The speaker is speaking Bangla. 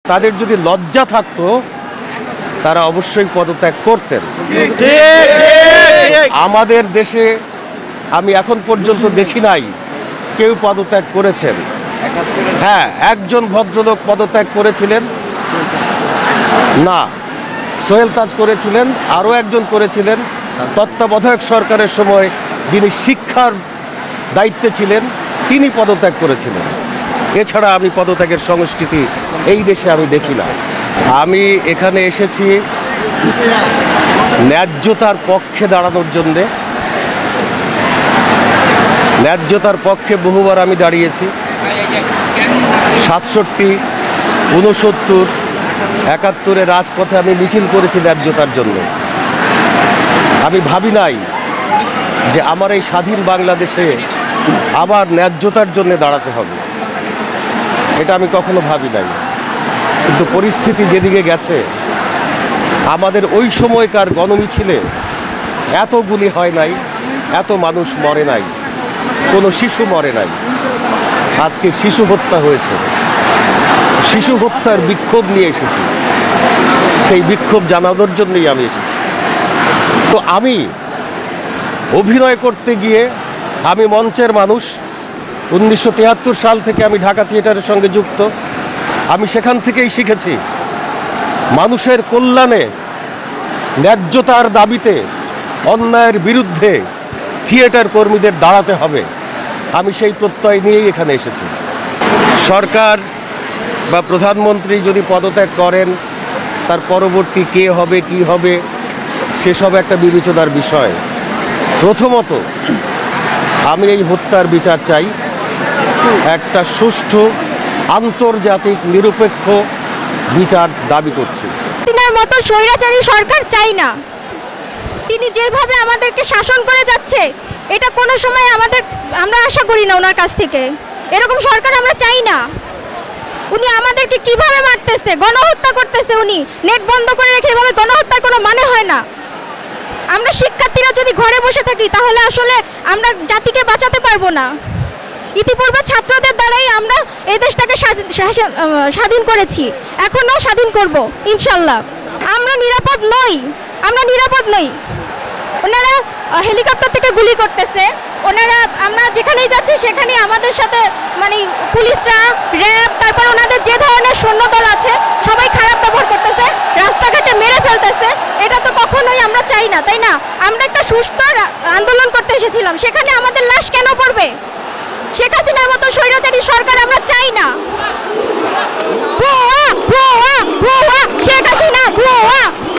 তাদের যদি লজ্জা থাকতো তারা অবশ্যই পদত্যাগ করতেন। আমাদের দেশে আমি এখন পর্যন্ত দেখি নাই কেউ পদত্যাগ করেছেন। হ্যাঁ, একজন ভদ্রলোক পদত্যাগ করেছিলেন, না সোহেল তাজ করেছিলেন, আরও একজন করেছিলেন তত্ত্বাবধায়ক সরকারের সময় যিনি শিক্ষার দায়িত্বে ছিলেন, তিনি পদত্যাগ করেছিলেন। এছাড়া আমি পদত্যাগের সংস্কৃতি এই দেশে আমি দেখি না। আমি এখানে এসেছি ন্যায্যতার পক্ষে দাঁড়ানোর জন্যে। ন্যায্যতার পক্ষে বহুবার আমি দাঁড়িয়েছি। 67, 69, 71-এ রাজপথে আমি মিছিল করেছি ন্যায্যতার জন্য। আমি ভাবি নাই যে আমার এই স্বাধীন বাংলাদেশে আবার ন্যায্যতার জন্য দাঁড়াতে হবে, এটা আমি কখনো ভাবি নাই। কিন্তু পরিস্থিতি যেদিকে গেছে, আমাদের ওই সময়কার গণমিছিলে এত গুলি হয় নাই, এত মানুষ মরে নাই, কোনো শিশু মরে নাই। আজকে শিশু হত্যা হয়েছে। শিশু হত্যার বিক্ষোভ নিয়ে এসেছি, সেই বিক্ষোভ জানানোর জন্যই আমি এসেছি। তো আমি অভিনয় করতে গিয়ে, আমি মঞ্চের মানুষ, 1973 সাল থেকে আমি ঢাকা থিয়েটারের সঙ্গে যুক্ত। আমি সেখান থেকেই শিখেছি মানুষের কল্যাণে, ন্যায্যতার দাবিতে, অন্যায়ের বিরুদ্ধে থিয়েটার কর্মীদের দাঁড়াতে হবে। আমি সেই প্রত্যয় নিয়েই এখানে এসেছি। সরকার বা প্রধানমন্ত্রী যদি পদত্যাগ করেন, তার পরবর্তী কে হবে, কি হবে, সেসব একটা বিবেচনার বিষয়। প্রথমত আমি এই হত্যার বিচার চাই, একটা সুষ্ঠু আন্তর্জাতিক নিরপেক্ষ বিচার দাবি করছি। তিনার মতো স্বৈরাচারী সরকার চাই না। তিনি যেভাবে আমাদেরকে শাসন করে যাচ্ছে, এটা কোনো সময় আমরা আশা করি না ওনার কাছ থেকে। এরকম সরকার আমরা চাই না। উনি আমাদেরকে কিভাবে মারতেছে, গণহত্যা করতেছে। উনি নেট বন্ধ করে রেখে এভাবে গণহত্যার কোনো মানে হয় না। আমরা শিক্ষার্থীরা যদি ঘরে বসে থাকি, তাহলে আসলে আমরা জাতিকে বাঁচাতে পারবো না। ইতিপূর্বে ছাত্রদের দ্বারাই আমরা এই দেশটাকে স্বাধীন করেছি, এখনও স্বাধীন করব ইনশাল্লাহ। আমরা নিরাপদ নই, আমরা নিরাপদ নই। ওনারা হেলিকপ্টার থেকে গুলি করতেছে, ওনারা আমরা যেখানেই যাচ্ছি সেখানেই আমাদের সাথে মানে পুলিশরা, র্যাব, তারপর ওনাদের যে ধরনের সৈন্যদল আছে সবাই খারাপ ব্যবহার করতেছে, রাস্তাঘাটে মেরে ফেলতেছে। এটা তো কখনোই আমরা চাই না, তাই না? আমরা একটা সুষ্ঠু আন্দোলন করতে এসেছিলাম, সেখানে আমাদের লাশ কেন পড়বে? শেখ হাসিনার মতো স্বৈরাচারী সরকার আমরা চাই না।